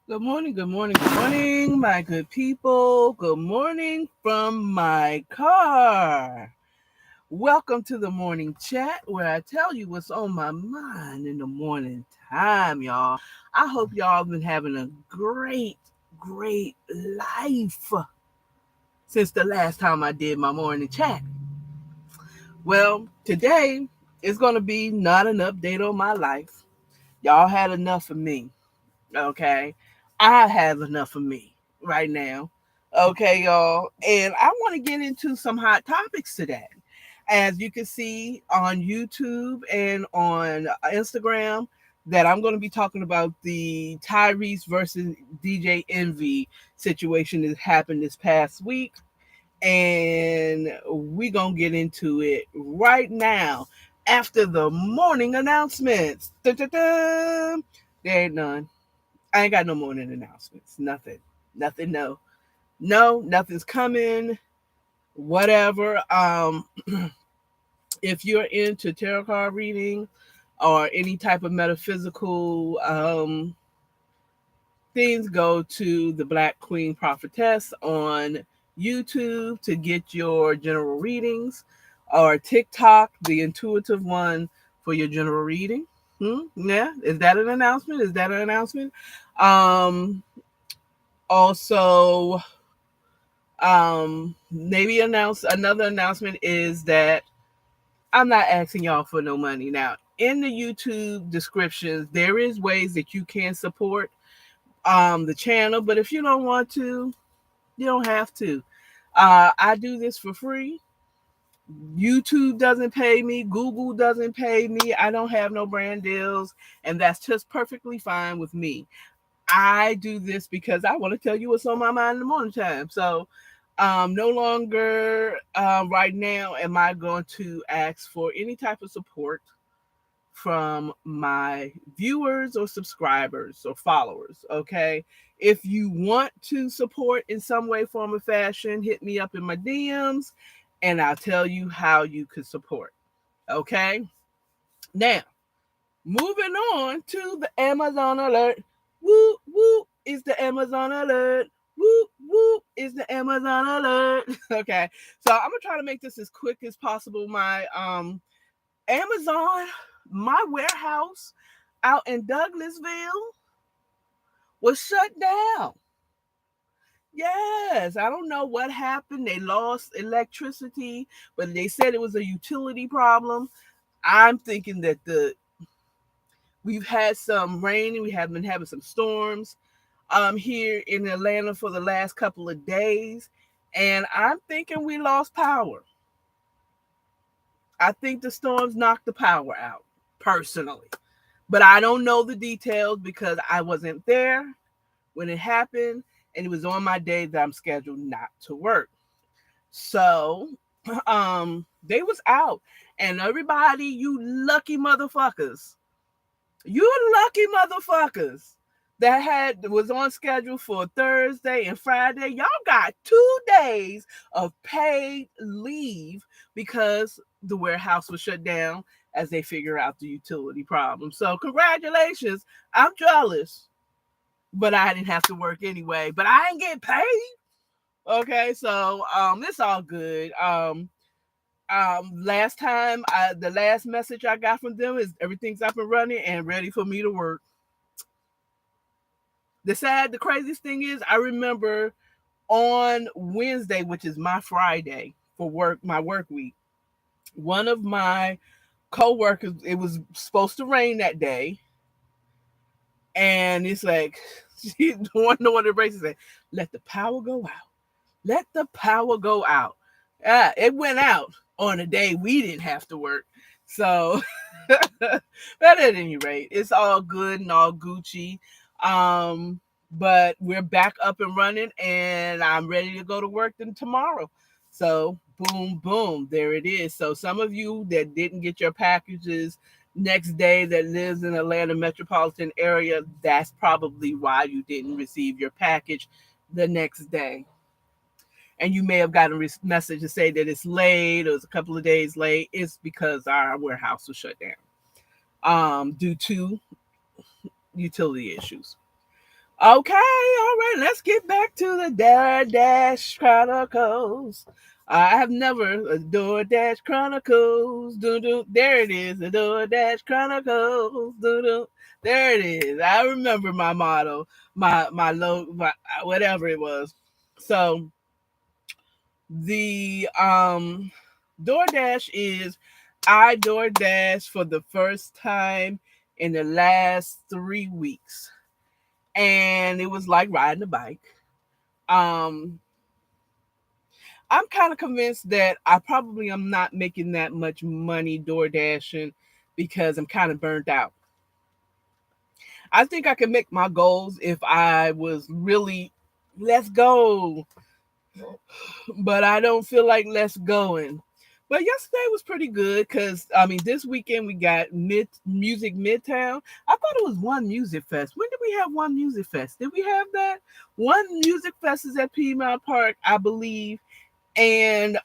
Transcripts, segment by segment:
Good morning, good morning, good morning, my good people. Good morning from my car. Welcome to the morning chat where I tell you what's on my mind in the morning time, y'all. I hope y'all been having a great life since the last time I did my morning chat. Well, today is going to be not an update on my life. Y'all had enough of me. Okay. I have enough of me right now. Okay, y'all. And I want to get into some hot topics today. As you can see on YouTube and on Instagram, that I'm going to be talking about the Tyrese versus DJ Envy situation that happened this past week. And we're going to get into it right now after the morning announcements. Dun-dun-dun. There ain't none. I ain't got no morning announcements. Nothing. Nothing. No. No. Nothing's coming. Whatever. If you're into tarot card reading or any type of metaphysical things, go to the Black Queen Prophetess on YouTube to get your general readings, or TikTok, the intuitive one, for your general reading. Yeah, is that an announcement? Is that an announcement? Um, Also, maybe another announcement is that I'm not asking y'all for no money. Now, in the YouTube descriptions, there is ways that you can support the channel, but if you don't want to, you don't have to. I do this for free. YouTube doesn't pay me, Google doesn't pay me, I don't have no brand deals, and that's just perfectly fine with me. I do this because I want to tell you what's on my mind in the morning time. So, no longer right now am I going to ask for any type of support from my viewers or subscribers or followers. Okay. If you want to support in some way, form, or fashion, hit me up in my DMs and I'll tell you how you could support. Okay. Now, moving on to the Amazon alert. Whoop, whoop, is the Amazon alert. Whoop, whoop, is the Amazon alert. Okay. So I'm going to try to make this as quick as possible. My Amazon, my warehouse out in Douglasville was shut down. Yes, I don't know what happened. They lost electricity, but they said it was a utility problem. I'm thinking that we've had some rain, we have been having some storms here in Atlanta for the last couple of days, and I'm thinking we lost power. I think the storms knocked the power out, personally. But I don't know the details because I wasn't there when it happened, and it was on my day that I'm scheduled not to work. So, they was out, and everybody, you lucky motherfuckers, you lucky motherfuckers that had was on schedule for Thursday and Friday. Y'all got 2 days of paid leave because the warehouse was shut down as they figure out the utility problem. So congratulations. I'm jealous, but I didn't have to work anyway. But I ain't get paid. Okay, so it's all good. Last time the last message I got from them is everything's up and running and ready for me to work. The craziest thing is I remember on Wednesday, which is my Friday for work, my work week, one of my co-workers, it was supposed to rain that day, and it's like she don't know what the race said. Let the power go out. Let the power go out. It went out on a day we didn't have to work. So, but at any rate, it's all good and all Gucci. But we're back up and running, and I'm ready to go to work then tomorrow. So, boom, boom, there it is. So, some of you that didn't get your packages next day that lives in Atlanta metropolitan area, that's probably why you didn't receive your package the next day, and you may have gotten a message to say that it's late or it's a couple of days late. It's because our warehouse was shut down due to utility issues. Okay, all right, let's get back to the DoorDash Chronicles. I have never DoorDash Chronicles. Doo doo. There it is, the DoorDash Chronicles. Doo doo. There it is. I remember my motto, my low, my whatever it was. So the DoorDash is I DoorDash for the first time in the last 3 weeks, and it was like riding a bike. Um, I'm kind of convinced that I probably am not making that much money door dashing because I'm kind of burned out. I think I could make my goals if I was really let's go, but I don't feel like let's going. But yesterday was pretty good because I mean this weekend we got mid music midtown. I thought it was one music fest. When did we have one music fest? Did we have that? One music fest is at Piedmont Park, I believe, and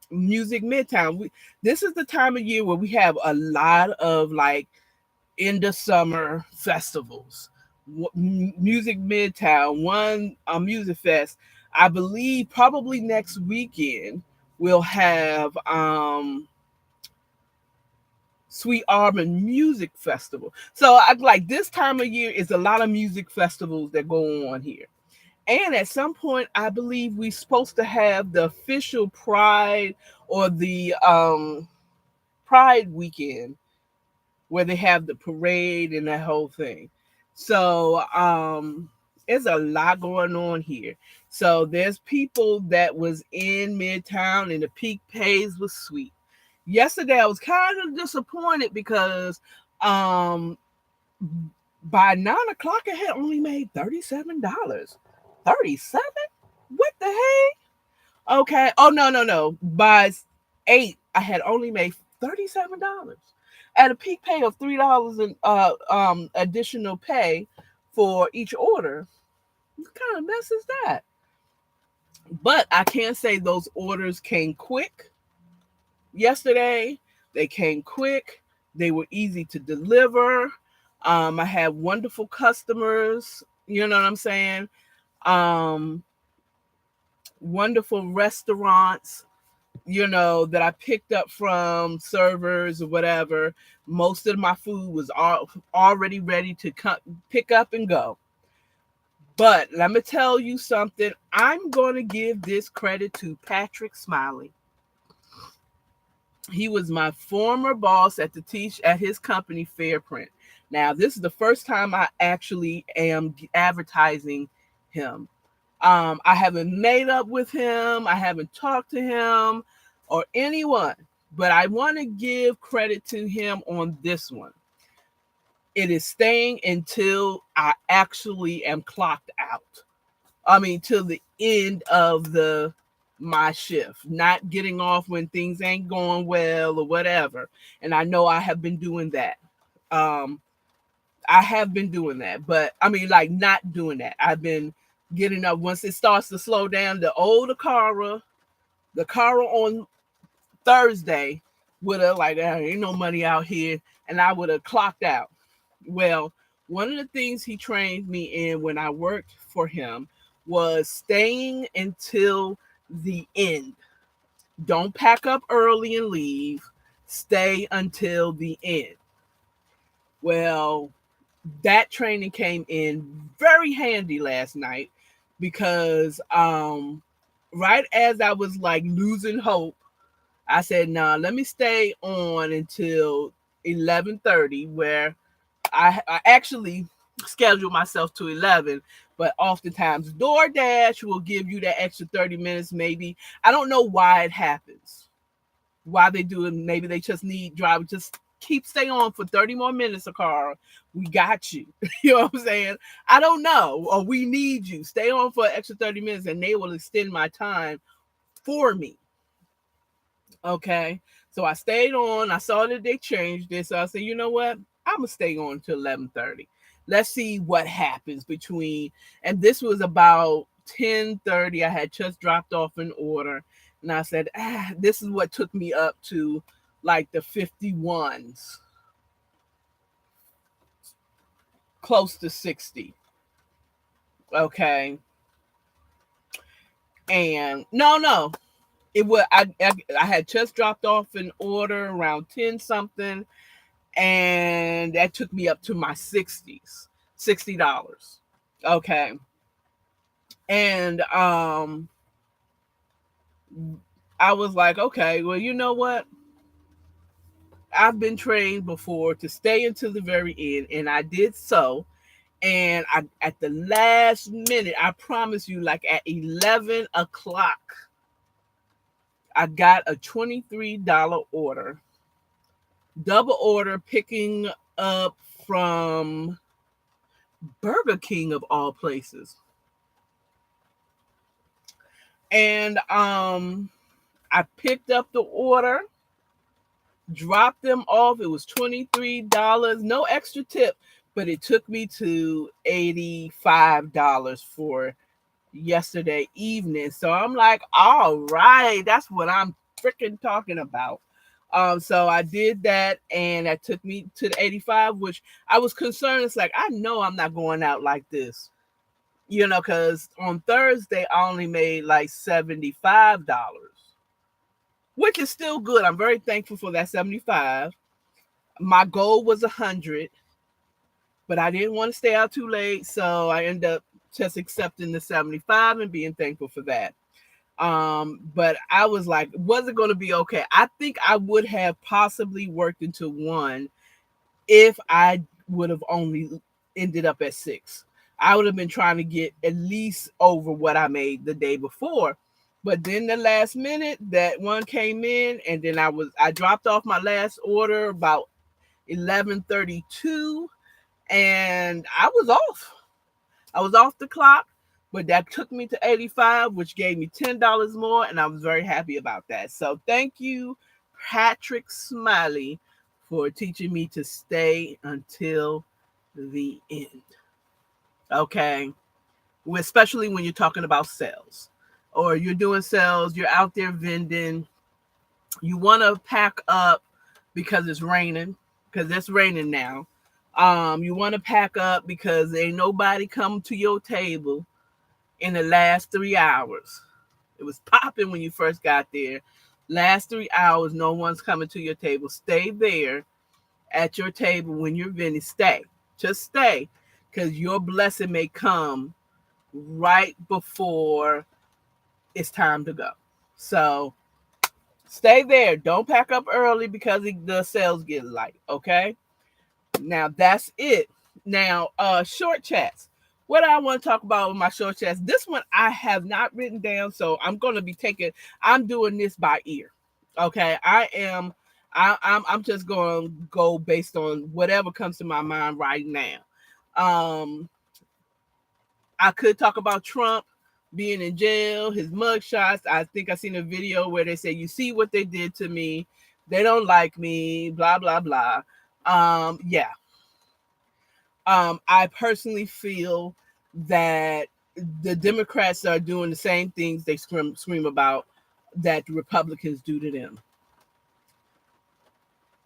music midtown. This is the time of year where we have a lot of like in the summer festivals. Music midtown, one music fest. I believe probably next weekend we'll have Sweet Auburn Music Festival. So I like this time of year is a lot of music festivals that go on here. And at some point, I believe we're supposed to have the official Pride or the Pride weekend where they have the parade and that whole thing. So there's a lot going on here. So there's people that was in Midtown and the peak pays was sweet. Yesterday I was kind of disappointed because um by 9 o'clock I had only made $37. 37? What the heck? Okay. Oh no. By 8, I had only made $37 at a peak pay of $3 and additional pay for each order. What kind of mess is that? But I can say those orders came quick yesterday. They came quick. They were easy to deliver. I had wonderful customers. You know what I'm saying? Um, Wonderful restaurants, that I picked up from servers or whatever. Most of my food was already ready to pick up and go. But let me tell you something. I'm going to give this credit to Patrick Smiley. He was my former boss at at his company Fairprint. Now, this is the first time I actually am advertising him. I haven't made up with him. I haven't talked to him or anyone, but I want to give credit to him on this one. It is staying until I actually am clocked out. I mean, till the end of the my shift, not getting off when things ain't going well or whatever. And I know I have been doing that. Um, I have been doing that, but I mean, like not doing that. I've been getting up once it starts to slow down. The Cara on Thursday would have like, there ain't no money out here, and I would have clocked out. Well, one of the things he trained me in when I worked for him was staying until the end. Don't pack up early and leave. Stay until the end. Well, that training came in very handy last night because right as I was like losing hope, I said, "Nah, let me stay on until 11:30," where I actually schedule myself to 11, but oftentimes DoorDash will give you that extra 30 minutes maybe. I don't know why it happens. Why they do it. Maybe they just need drivers. Just stay on for 30 more minutes, Akara. We got you. You know what I'm saying? I don't know. Or we need you. Stay on for an extra 30 minutes and they will extend my time for me. Okay. So I stayed on. I saw that they changed it. So I said, you know what? I'm gonna stay on till 11:30. Let's see what happens between. And this was about 10:30. I had just dropped off an order, and I said, this is what took me up to like the 51s. close to 60. Okay. And no. It was I had just dropped off an order around 10 something, and that took me up to my 60s. $60. Okay. And I was like, okay, well, you know what? I've been trained before to stay until the very end, and I did so. And I, at the last minute, I promise you, like at 11 o'clock, I got a $23 order, double order, picking up from Burger King of all places. And I picked up the order, dropped them off. It was $23, no extra tip, but it took me to $85 for yesterday evening. So I'm like, all right, that's what I'm freaking talking about. So I did that, and that took me to the 85, which I was concerned. It's like, I know I'm not going out like this, because on Thursday I only made like $75, which is still good. I'm very thankful for that 75. My goal was 100, but I didn't want to stay out too late, so I ended up just accepting the 75 and being thankful for that. But I was like, was it going to be okay? I think I would have possibly worked into one if I would have only ended up at 6. I would have been trying to get at least over what I made the day before. But then the last minute, that one came in, and then I dropped off my last order about 11:32, and I was off. I was off the clock, but that took me to 85, which gave me $10 more, and I was very happy about that. So thank you, Patrick Smiley, for teaching me to stay until the end. Okay. Especially when you're talking about sales or you're doing sales, you're out there vending, you want to pack up because it's raining, because it's raining now. You want to pack up because ain't nobody come to your table in the last 3 hours. It was popping when you first got there. Last 3 hours, no one's coming to your table. Stay there at your table when you're vending. Stay. Just stay, because your blessing may come right before it's time to go. So stay there. Don't pack up early because the sales get light. Okay. Now that's it. Now, short chats. What I want to talk about with my short chats. This one I have not written down, so I'm going to be I'm doing this by ear. Okay. I'm just going to go based on whatever comes to my mind right now. I could talk about Trump being in jail, his mugshots. I think I seen a video where they say, you see what they did to me. They don't like me, blah, blah, blah. Yeah. I personally feel that the Democrats are doing the same things they scream about that the Republicans do to them.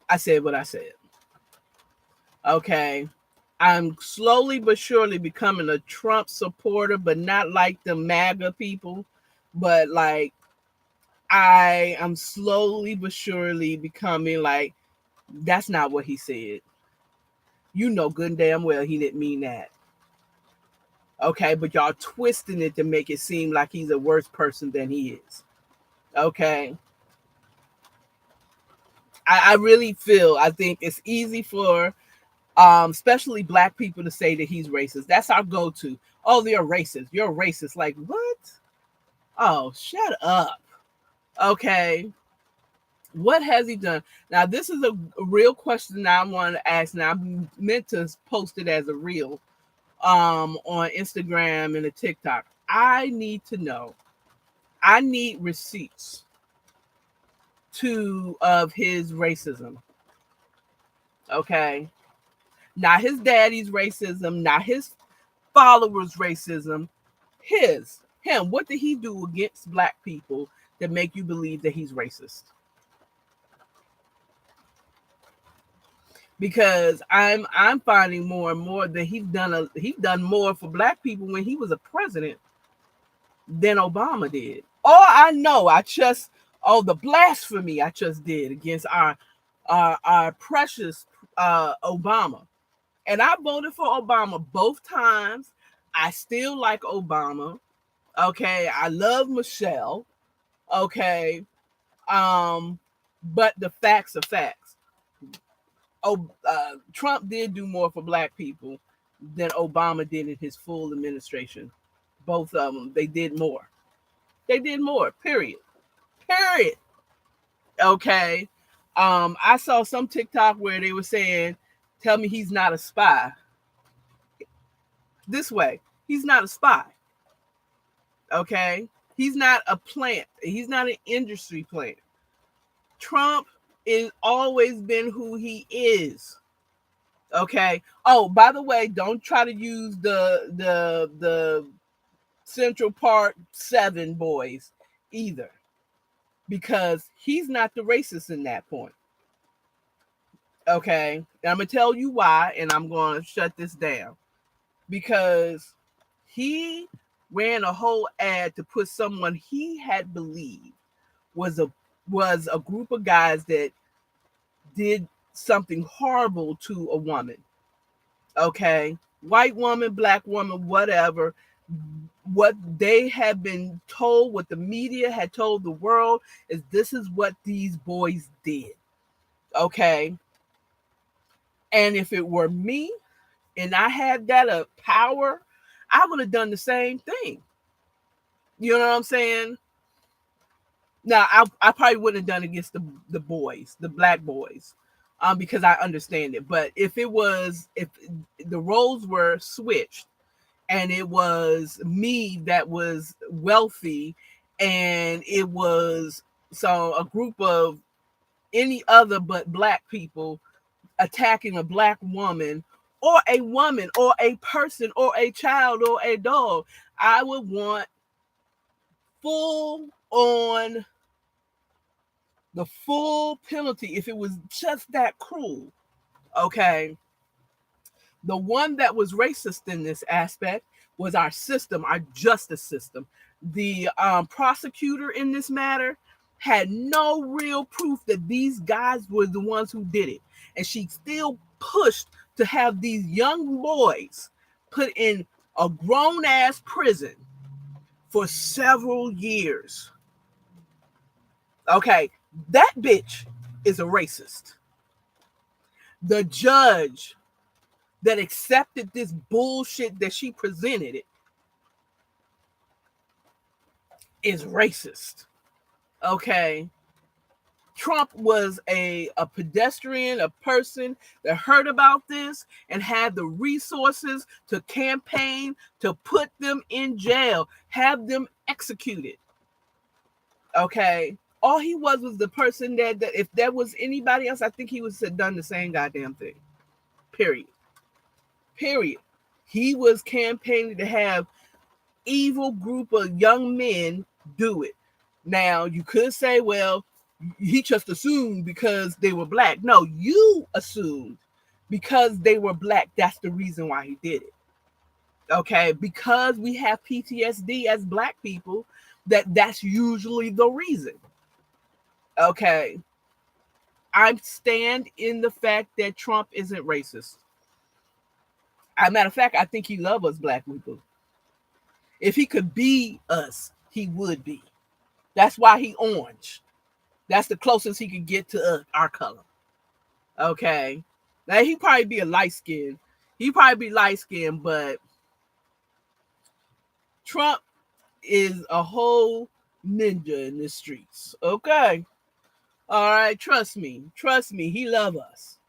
I said what I said. Okay. I'm slowly but surely becoming a Trump supporter, but not like the MAGA people, but like I am slowly but surely becoming like, that's not what he said. You know good and damn well he didn't mean that. Okay, but y'all twisting it to make it seem like he's a worse person than he is. Okay. I really I think it's easy for especially black people to say that he's racist. That's our go-to. Oh, they're racist. You're racist. Like, what? Oh, shut up. Okay. What has he done? Now, this is a real question I want to ask. Now, I meant to post it as a reel on Instagram and a TikTok. I need to know. I need receipts of his racism. Okay. Not his daddy's racism, not his followers' racism. Him. What did he do against black people that make you believe that he's racist? because I'm finding more and more that he's done more for black people when he was a president than Obama did. Oh, I know. The blasphemy I just did against our precious Obama. And I voted for Obama both times. I still like Obama. Okay, I love Michelle. Okay, but the facts are facts. Trump did do more for black people than Obama did in his full administration. Both of them, they did more. They did more. Period. Period. Okay. I saw some TikTok where they were saying, "Tell me he's not a spy." This way, he's not a spy. Okay, he's not a plant. He's not an industry plant. Trump is always been who he is. Okay. Oh, by the way, don't try to use the Central Park 7 boys either, because he's not the racist in that point. Okay. And I'm gonna tell you why, and I'm gonna shut this down. Because he ran a whole ad to put someone he had believed was a group of guys that did something horrible to a woman. Okay, white woman, black woman, whatever. What they had been told, what the media had told the world, is this is what these boys did. Okay, and if it were me and I had that power, I would have done the same thing. You know what I'm saying? Now, I probably wouldn't have done against the boys, the black boys, because I understand it. But if the roles were switched and it was me that was wealthy and it was a group of any other but black people attacking a black woman or a person or a child or a dog, I would want full on the full penalty if it was just that cruel. Okay. The one that was racist in this aspect was our system, our justice system. The prosecutor in this matter had no real proof that these guys were the ones who did it. And she still pushed to have these young boys put in a grown ass prison for several years. Okay, that bitch is a racist. The judge that accepted this bullshit that she presented it is racist. Okay. Trump was a pedestrian, a person that heard about this and had the resources to campaign to put them in jail, have them executed. Okay. All he was the person that if there was anybody else, I think he would have done the same goddamn thing. Period. Period. He was campaigning to have evil group of young men do it. Now, you could say, well, he just assumed because they were black. No, you assumed because they were black. That's the reason why he did it. Okay, because we have PTSD as black people, that's usually the reason. Okay, I stand in the fact that Trump isn't racist. As a matter of fact, I think he loves us black people. If he could be us, he would be. That's why he orange. That's the closest he could get to our color. Okay. Now he probably be a light skin. He probably be light skinned, but Trump is a whole ninja in the streets. Okay. All right. Trust me. Trust me. He love us.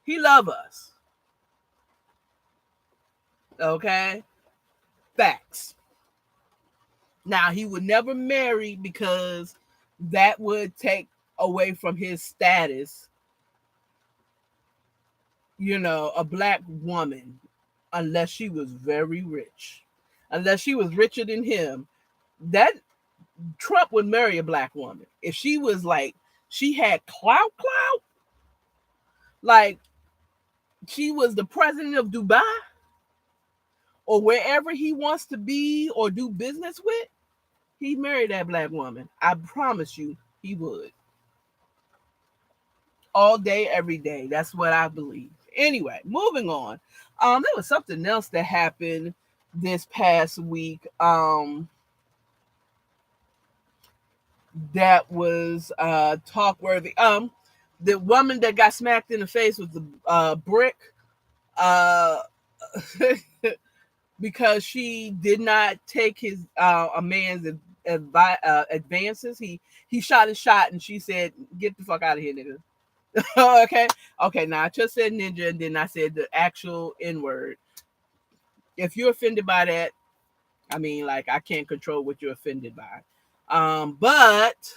He love us. Okay. Facts. Now, he would never marry because that would take away from his status, a black woman, unless she was very rich. Unless she was richer than him, that Trump would marry a black woman. If she was like, she had clout, like she was the president of Dubai or wherever he wants to be or do business with, he married that black woman. I promise you he would. All day, every day. That's what I believe. Anyway, moving on. There was something else that happened this past week. That was talk worthy. The woman that got smacked in the face with the brick, uh, because she did not take his a man's advances. He shot his shot, and she said, "Get the fuck out of here, nigga." Okay. Now I just said ninja, and then I said the actual N word. If you're offended by that, I mean, like, I can't control what you're offended by. But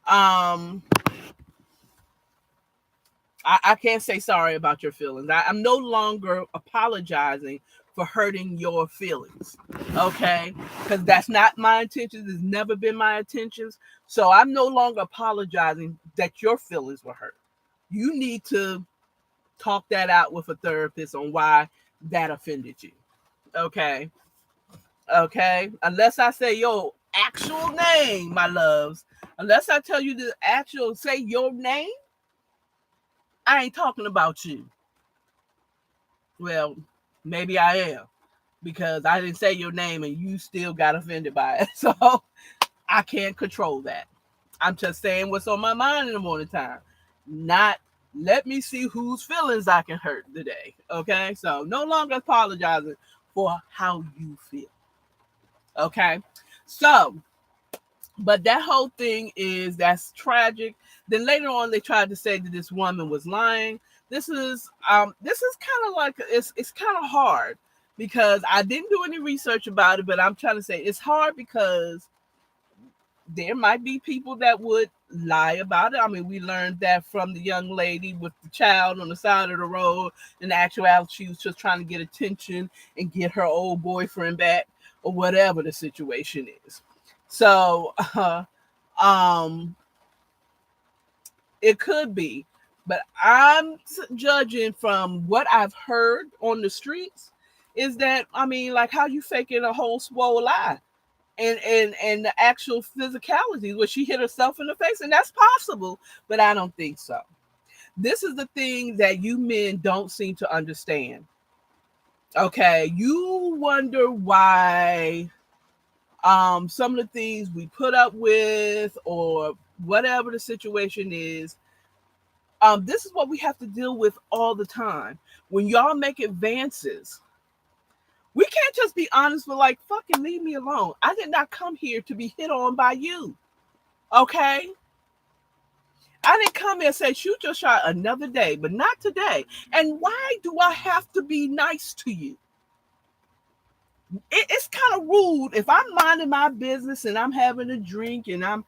um, I can't say sorry about your feelings. I'm no longer apologizing for hurting your feelings. Okay, because that's not my intentions. It's never been my intentions. So I'm no longer apologizing that your feelings were hurt. You need to talk that out with a therapist on why that offended you. Okay. Okay. Unless I say your actual name, my loves. Unless I tell you the actual say your name, I ain't talking about you. Well, maybe I am because I didn't say your name and you still got offended by it. So I can't control that. I'm just saying what's on my mind in the morning time. Not let me see whose feelings I can hurt today. Okay. So no longer apologizing for how you feel. Okay. So, but that whole thing that's tragic. Then later on, they tried to say that this woman was lying. This is kind of like it's kind of hard because I didn't do any research about it, but I'm trying to say it's hard because there might be people that would lie about it. I mean, we learned that from the young lady with the child on the side of the road. In actuality, she was just trying to get attention and get her old boyfriend back or whatever the situation is. So, um, it could be, but I'm judging from what I've heard on the streets is that, I mean, like how you faking a whole swole eye and the actual physicality where she hit herself in the face, and that's possible, but I don't think so. This is the thing that you men don't seem to understand. Okay, you wonder why some of the things we put up with or whatever the situation is, this is what we have to deal with all the time. When y'all make advances, we can't just be honest with like, fucking leave me alone. I did not come here to be hit on by you. Okay? I didn't come here and say, shoot your shot another day, but not today. And why do I have to be nice to you? It's kind of rude if I'm minding my business and I'm having a drink and I'm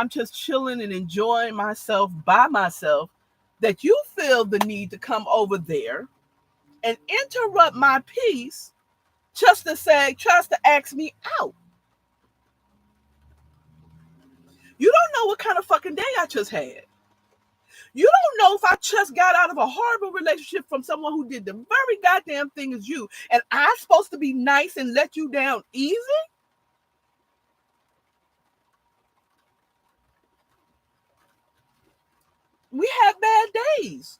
just chilling and enjoying myself by myself, that you feel the need to come over there and interrupt my peace just to ask me out. You don't know what kind of fucking day I just had. You don't know if I just got out of a horrible relationship from someone who did the very goddamn thing as you, and I'm supposed to be nice and let you down easy? We have bad days.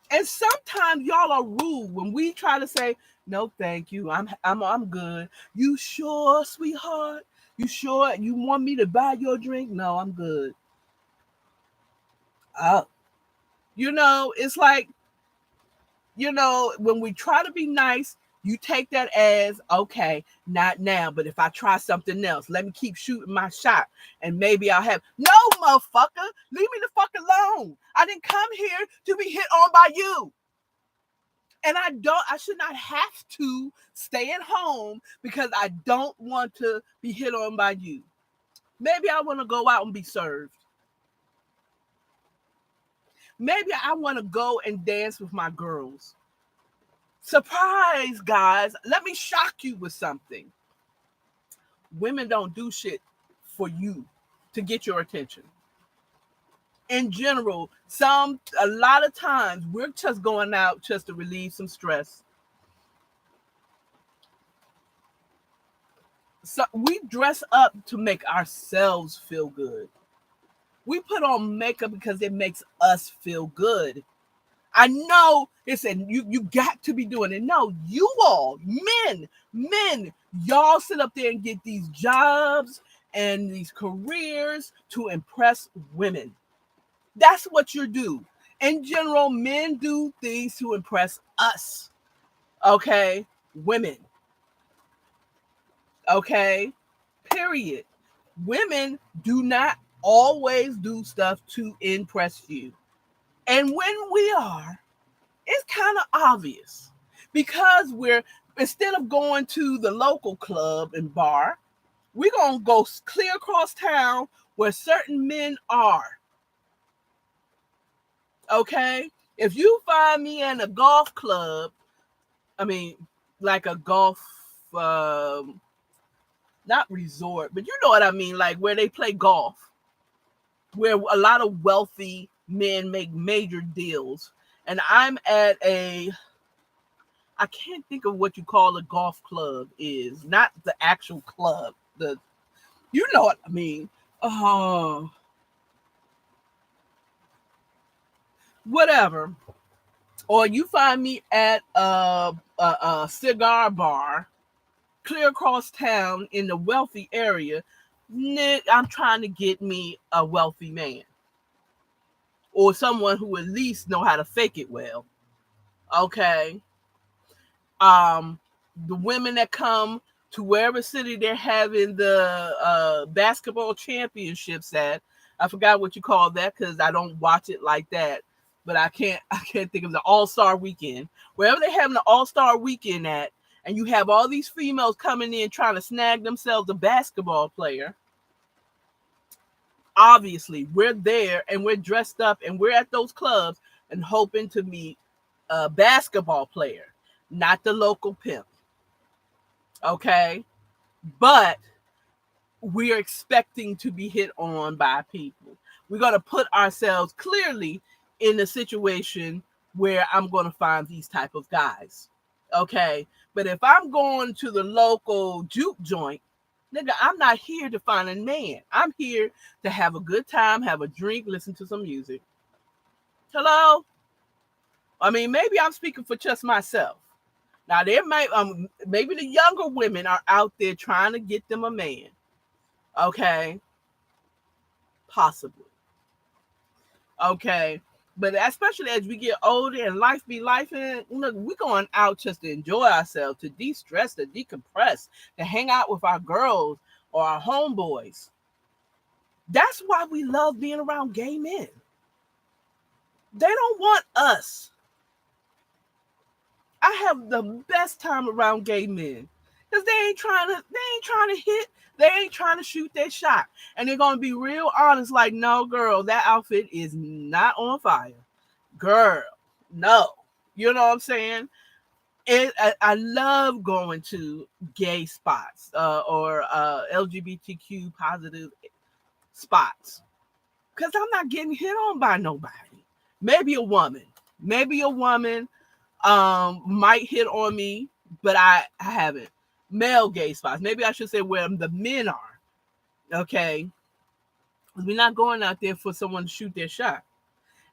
And sometimes y'all are rude when we try to say, no, thank you. I'm good. You sure, sweetheart? You sure you want me to buy your drink? No, I'm good. Oh. It's like, when we try to be nice, you take that as, okay, not now, but if I try something else, let me keep shooting my shot and maybe I'll have, no, motherfucker, leave me the fuck alone. I didn't come here to be hit on by you. And I should not have to stay at home because I don't want to be hit on by you. Maybe I want to go out and be served. Maybe I want to go and dance with my girls. Surprise, guys. Let me shock you with something. Women don't do shit for you to get your attention. in general, a lot of times we're just going out just to relieve some stress. So we dress up to make ourselves feel good. We put on makeup because it makes us feel good. I know it said you got to be doing it. No, you all, men, y'all sit up there and get these jobs and these careers to impress women. That's what you do. In general, men do things to impress us. Okay? Women. Okay? Period. Women do not always do stuff to impress you. And when we are, it's kind of obvious because we're, instead of going to the local club and bar, we're going to go clear across town where certain men are. Okay? If you find me in a golf club, I mean, like a golf, not resort, but you know what I mean, like where they play golf, where a lot of wealthy men make major deals. And I'm at I can't think of what you call a golf club is, not the actual club. You know what I mean. Whatever. Or you find me at a cigar bar clear across town in the wealthy area. I'm trying to get me a wealthy man or someone who at least know how to fake it well. Okay. The women that come to wherever city they're having the basketball championships at. I forgot what you call that because I don't watch it like that. But I can't think of the All-Star Weekend. Wherever they're having the All-Star Weekend at, and you have all these females coming in trying to snag themselves a basketball player. Obviously, we're there and we're dressed up and we're at those clubs and hoping to meet a basketball player, not the local pimp. Okay? But we're expecting to be hit on by people. We're going to put ourselves clearly in a situation where I'm going to find these type of guys. Okay? But if I'm going to the local juke joint, nigga, I'm not here to find a man. I'm here to have a good time, have a drink, listen to some music. Hello? I mean, maybe I'm speaking for just myself. Now, there might maybe the younger women are out there trying to get them a man. Okay? Possibly. Okay? But especially as we get older and life be life, and look, we're going out just to enjoy ourselves, to de-stress, to decompress, to hang out with our girls or our homeboys. That's why we love being around gay men. They don't want us. I have the best time around gay men because they ain't trying to hit, they ain't trying to shoot their shot, and they're gonna be real honest. Like, no, girl, that outfit is not on fire, girl. No, you know what I'm saying? I love going to gay spots or LGBTQ positive spots because I'm not getting hit on by nobody. Maybe a woman might hit on me, but I haven't. Male gay spots. Maybe I should say where the men are. Okay. We're not going out there for someone to shoot their shot.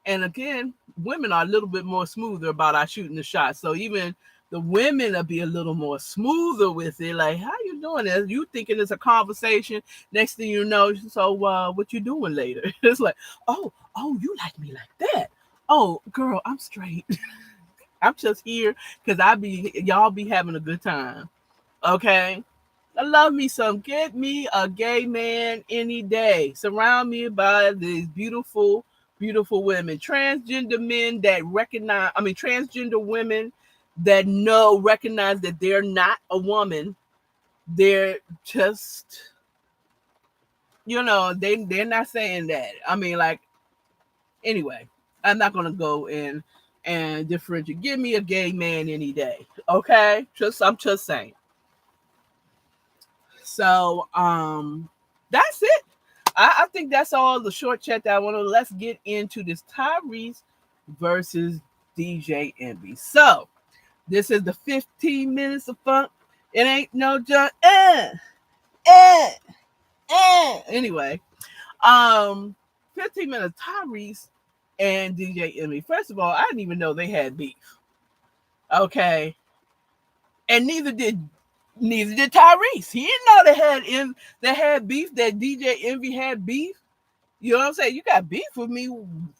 And again, women are a little bit more smoother about our shooting the shot. So even the women will be a little more smoother with it. Like, how you doing this? You thinking it's a conversation. Next thing you know, so what you doing later? It's like, oh, you like me like that. Oh, girl, I'm straight. I'm just here because y'all be having a good time. Okay. I love me some. Get me a gay man any day. Surround me by these beautiful, beautiful women. Transgender men that transgender women that recognize that they're not a woman. They're just, they're not saying that. I mean, like, anyway, I'm not going to go in and differentiate. Give me a gay man any day. Okay? I'm just saying. So, that's it. I think that's all the short chat that I want to. Let's get into this Tyrese versus DJ Envy. So this is the 15 minutes of funk. It ain't no joke. Anyway, 15 minutes Tyrese and DJ Envy. First of all, I didn't even know they had beef. Okay, and neither did Tyrese. He didn't know they had beef. That DJ Envy had beef. You know what I'm saying? You got beef with me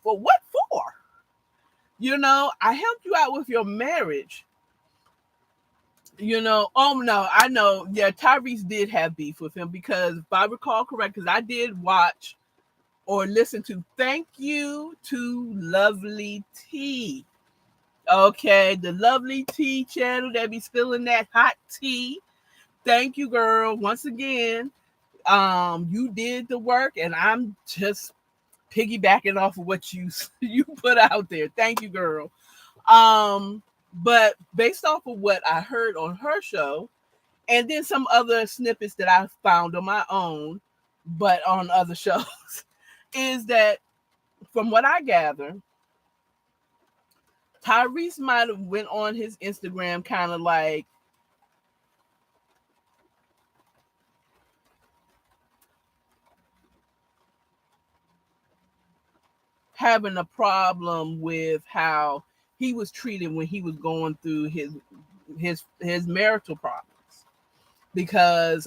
for what for? You know, I helped you out with your marriage. You know, oh no, I know. Yeah, Tyrese did have beef with him because if I recall correct, because I did watch or listen to Thank You to Lovely Tea. Okay, the Lovely Tea channel that be spilling that hot tea. Thank you, girl. Once again, you did the work, and I'm just piggybacking off of what you put out there. Thank you, girl. But based off of what I heard on her show, and then some other snippets that I found on my own, but on other shows, is that from what I gather, Tyrese might have went on his Instagram kind of like having a problem with how he was treated when he was going through his marital problems, because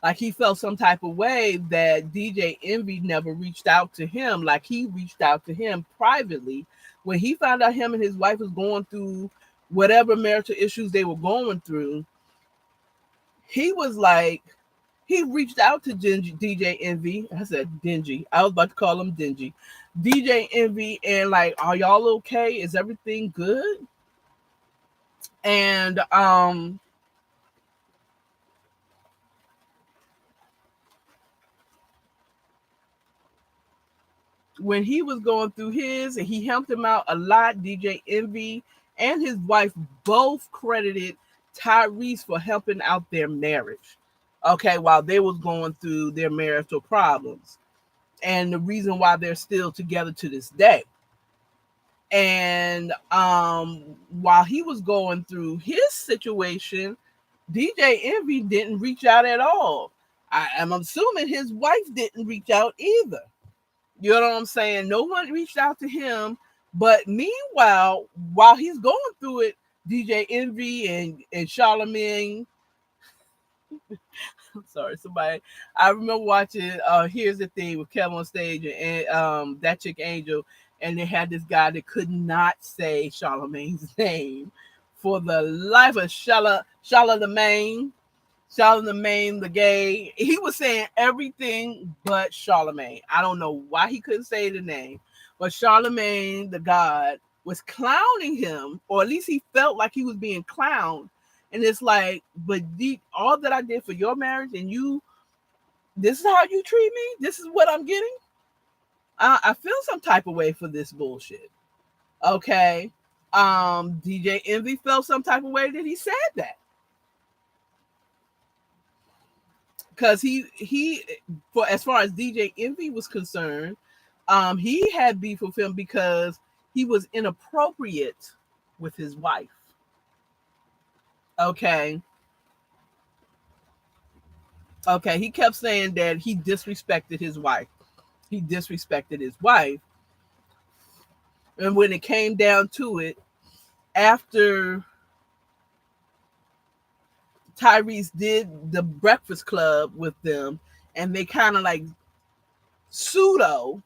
like he felt some type of way that DJ Envy never reached out to him like he reached out to him privately when he found out him and his wife was going through whatever marital issues they were going through. He was like, he reached out to DJ Envy. I said Dingy. I was about to call him Dingy. DJ Envy, and like, are y'all okay? Is everything good? And when he was going through his, and he helped him out a lot, DJ Envy and his wife both credited Tyrese for helping out their marriage. Okay, while they was going through their marital problems, and the reason why they're still together to this day. And while he was going through his situation, DJ Envy didn't reach out at all. I'm assuming his wife didn't reach out either. You know what I'm saying? No one reached out to him. But meanwhile, while he's going through it, DJ Envy and Charlamagne. Sorry, somebody. I remember watching Here's the Thing with Kevin on stage and that chick Angel, and they had this guy that could not say Charlamagne's name for the life of Charlamagne, the gay. He was saying everything but Charlamagne. I don't know why he couldn't say the name, but Charlamagne, the God, was clowning him, or at least he felt like he was being clowned. And it's like, but all that I did for your marriage, and you, this is how you treat me? This is what I'm getting? I feel some type of way for this bullshit. Okay. DJ Envy felt some type of way that he said that. Because he for as far as DJ Envy was concerned, he had beef with him because he was inappropriate with his wife. Okay. He kept saying that he disrespected his wife. And when it came down to it, after Tyrese did the Breakfast Club with them, and they kind of like pseudo,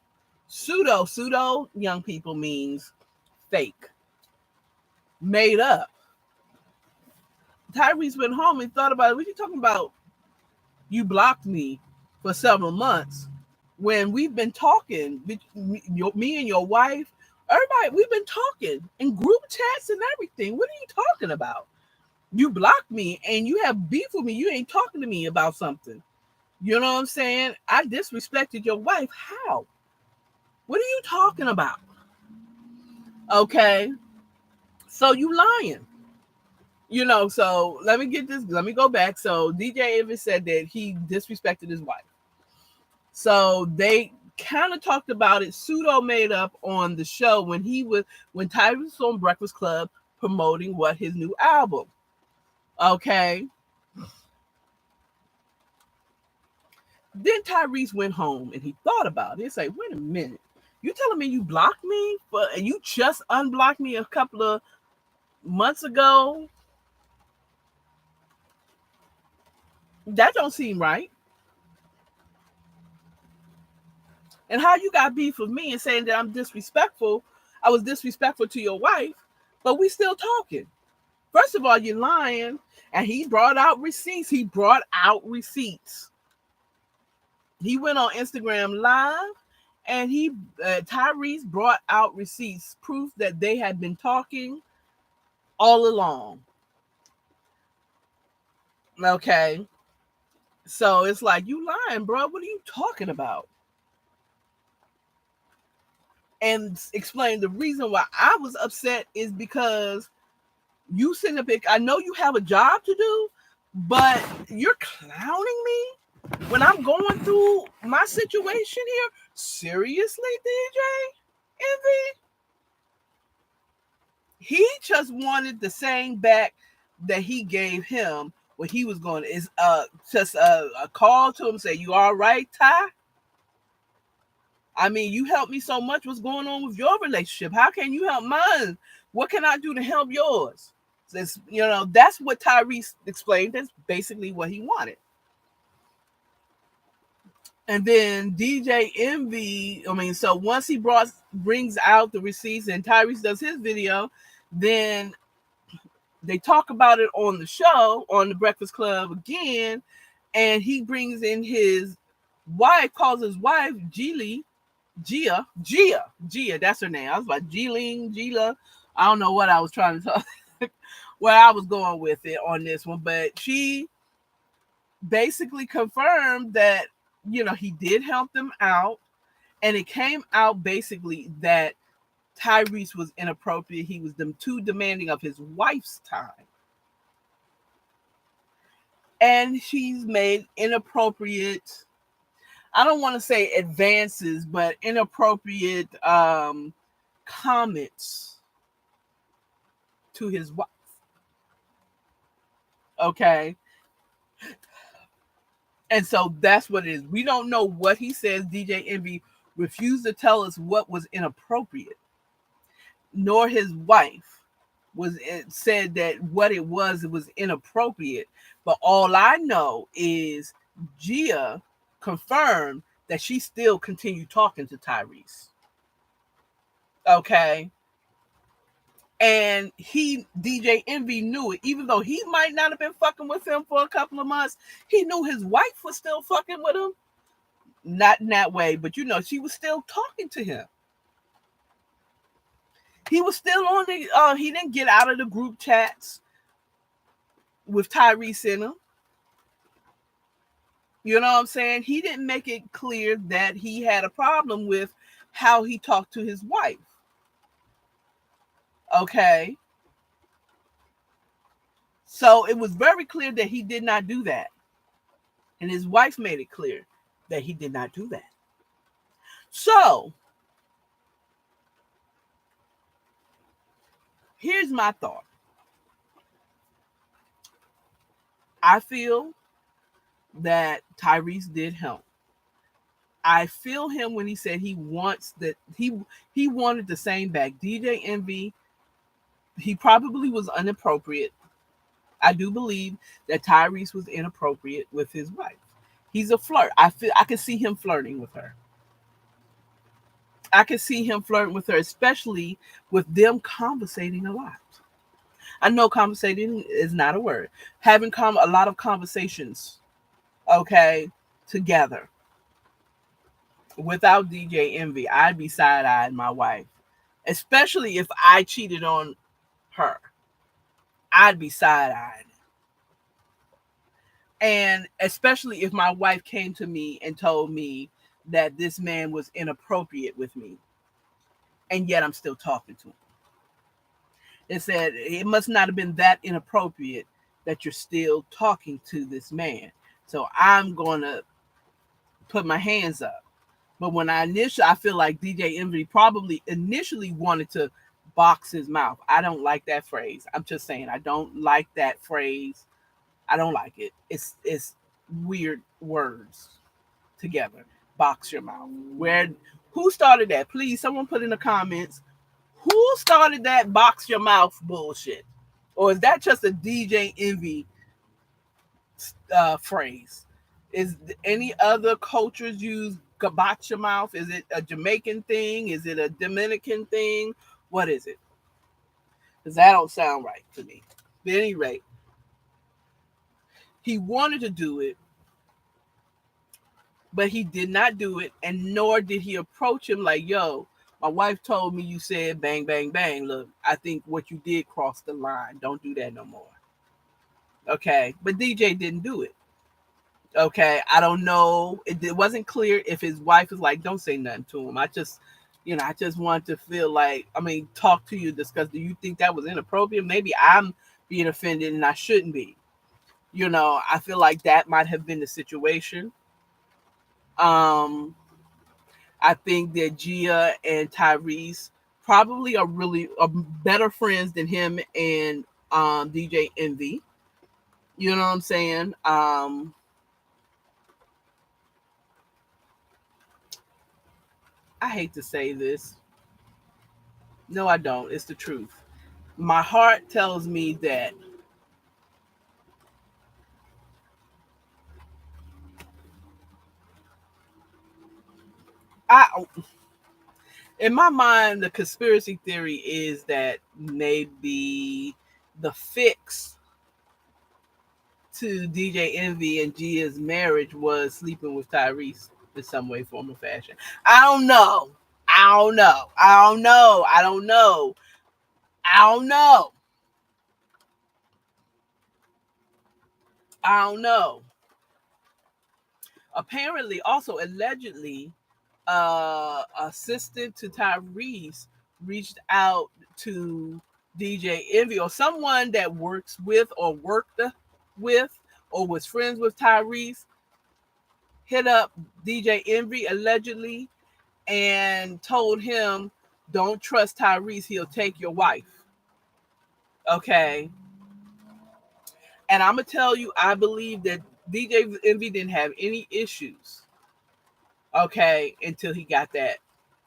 young people means fake, made up. Tyrese went home and thought about it. What are you talking about? You blocked me for several months when we've been talking, me and your wife, everybody, we've been talking in group chats and everything. What are you talking about? You blocked me and you have beef with me. You ain't talking to me about something. You know what I'm saying? I disrespected your wife. How? What are you talking about? Okay. So you lying. You know, so let me go back. So DJ Envy said that he disrespected his wife. So they kind of talked about it, pseudo made up on the show when Tyrese was on Breakfast Club promoting his new album. Okay. Then Tyrese went home and he thought about it. He's like, wait a minute. You telling me you blocked me, and you just unblocked me a couple of months ago? That don't seem right. And how you got beef with me and saying that I'm disrespectful? I was disrespectful to your wife, but we still talking. First of all, you're lying. And he brought out receipts. He went on Instagram Live, and Tyrese brought out receipts, proof that they had been talking all along. Okay. So it's like, you lying, bro. What are you talking about? And explain the reason why I was upset is because you send a pic. I know you have a job to do, but you're clowning me when I'm going through my situation here. Seriously, DJ Envy? He just wanted the same back that he gave him when he was going. Is just a call to him, say, you all right, Ty? I mean, you helped me so much. What's going on with your relationship? How can you help mine? What can I do to help yours? That's what Tyrese explained. That's basically what he wanted. And then DJ Envy, so once he brings out the receipts and Tyrese does his video, then they talk about it on the show, on the Breakfast Club again, and he brings in his wife, calls his wife Gia, that's her name. I was like Gila. I don't know what I was trying to talk, where I was going with it on this one, but she basically confirmed that, he did help them out, and it came out basically that Tyrese was inappropriate. He was too demanding of his wife's time. And she's made inappropriate, I don't want to say advances, but inappropriate comments to his wife. Okay. And so that's what it is. We don't know what he says. DJ Envy refused to tell us what was inappropriate, nor his wife said that what it was inappropriate. But all I know is Gia confirmed that she still continued talking to Tyrese. Okay. And DJ Envy knew it, even though he might not have been fucking with him for a couple of months. He knew his wife was still fucking with him. Not in that way, but she was still talking to him. He was still on the, he didn't get out of the group chats with Tyrese in him. You know what I'm saying? He didn't make it clear that he had a problem with how he talked to his wife. Okay. So it was very clear that he did not do that. And his wife made it clear that he did not do that. So here's my thought. I feel that Tyrese did help. I feel him when he said he wants that he wanted the same back. DJ Envy, he probably was inappropriate. I do believe that Tyrese was inappropriate with his wife. He's a flirt. I can see him flirting with her. I can see him flirting with her, especially with them conversating a lot. I know conversating is not a word. Having a lot of conversations, okay, together. Without DJ Envy, I'd be side-eyeing my wife. Especially if I cheated on her. I'd be side-eyeing. And especially if my wife came to me and told me that this man was inappropriate with me. And yet I'm still talking to him. It said it must not have been that inappropriate that you're still talking to this man. So I'm going to put my hands up. But when I feel like DJ Envy probably initially wanted to box his mouth. I don't like that phrase. I'm just saying I don't like that phrase. I don't like it. It's weird words together. Box your mouth. Who started that? Please, someone put in the comments. Who started that box your mouth bullshit? Or is that just a DJ Envy phrase? Is any other cultures use box your mouth? Is it a Jamaican thing? Is it a Dominican thing? What is it? Because that don't sound right to me. But at any rate, he wanted to do it, but he did not do it, and nor did he approach him like, yo, my wife told me you said bang, bang, bang. Look, I think what you did crossed the line. Don't do that no more. Okay. But DJ didn't do it. Okay. I don't know. It wasn't clear if his wife was like, don't say nothing to him. I just want to feel like, talk to you, discuss. Do you think that was inappropriate? Maybe I'm being offended and I shouldn't be. I feel like that might have been the situation. Um, I think that Gia and Tyrese probably are better friends than him and DJ Envy. You know what I'm saying? I hate to say this. No, I don't. It's the truth. My heart tells me that I in my mind the conspiracy theory is that maybe the fix to DJ Envy and Gia's marriage was sleeping with Tyrese in some way, form, or fashion. I don't know. I don't know. I don't know. I don't know. I don't know. I don't know. Apparently, also allegedly, assistant to Tyrese reached out to DJ Envy or someone that works with or worked with or was friends with Tyrese, hit up DJ Envy allegedly and told him, don't trust Tyrese, he'll take your wife. Okay. And I'm going to tell you, I believe that DJ Envy didn't have any issues. Okay. Until he got that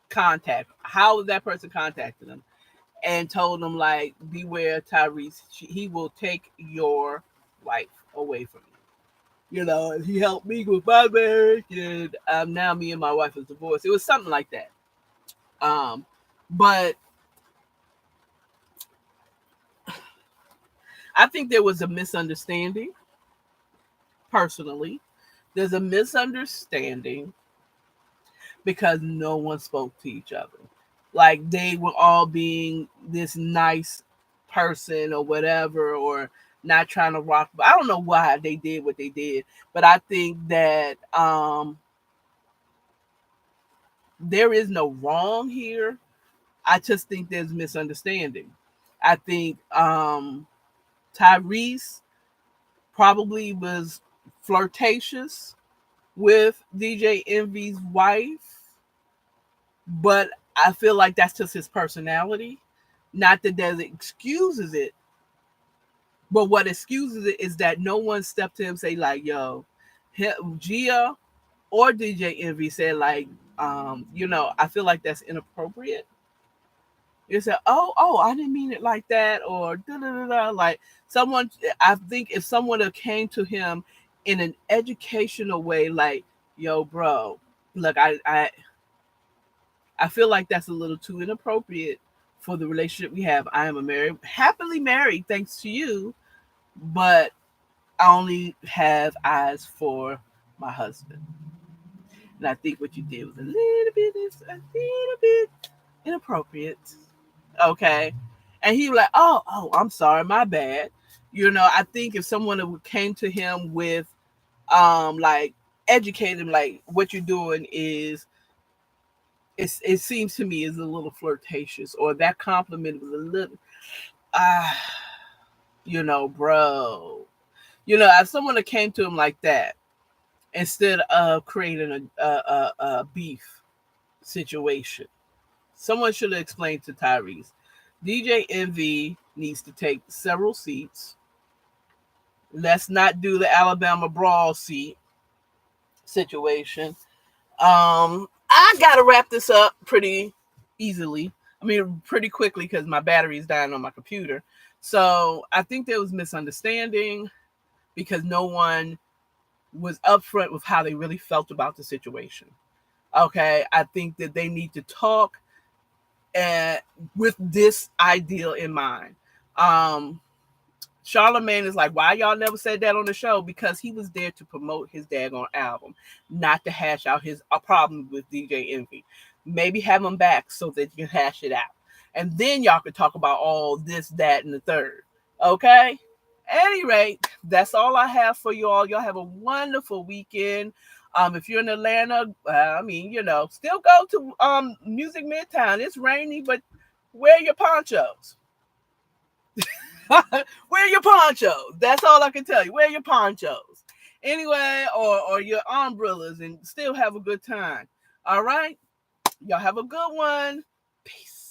contact. How that person contacted him and told him, like, beware, Tyrese, he will take your wife away from you. He helped me with my marriage, and now me and my wife is divorced. It was something like that. But I think there was a misunderstanding. Personally, there's a misunderstanding because no one spoke to each other. Like they were all being this nice person or whatever, or not trying to rock. I don't know why they did what they did, but I think that there is no wrong here. I just think there's misunderstanding. I think Tyrese probably was flirtatious with DJ Envy's wife, but I feel like that's just his personality. Not that that excuses it, but what excuses it is that no one stepped to him and say like, "Yo, Gia or DJ Envy said like, I feel like that's inappropriate." You said, "Oh, I didn't mean it like that," or da da da da. Like someone, I think if someone had came to him in an educational way, like, "Yo, bro, look, I feel like that's a little too inappropriate for the relationship we have. I am happily married, thanks to you, but I only have eyes for my husband." And I think what you did was a little bit inappropriate. Okay. And he was like, oh, I'm sorry, my bad. I think if someone came to him with like educate him like what you're doing is it seems to me is a little flirtatious, or that compliment was a little ah bro. If someone that came to him like that, instead of creating a beef situation. Someone should have explained to Tyrese. DJ Envy needs to take several seats. Let's not do the Alabama brawl seat situation. I gotta wrap this up pretty easily. I mean, pretty quickly because my battery is dying on my computer. So I think there was misunderstanding because no one was upfront with how they really felt about the situation. Okay, I think that they need to talk with this ideal in mind. Um, Charlemagne is like, why y'all never said that on the show? Because he was there to promote his daggone album, not to hash out his problem with DJ Envy. Maybe have him back so that you can hash it out. And then y'all could talk about all this, that, and the third. Okay? At any rate, that's all I have for you all. Y'all have a wonderful weekend. If you're in Atlanta, still go to Music Midtown. It's rainy, but wear your ponchos. Wear your ponchos. That's all I can tell you. Wear your ponchos. Anyway, or your umbrellas and still have a good time. All right? Y'all have a good one. Peace.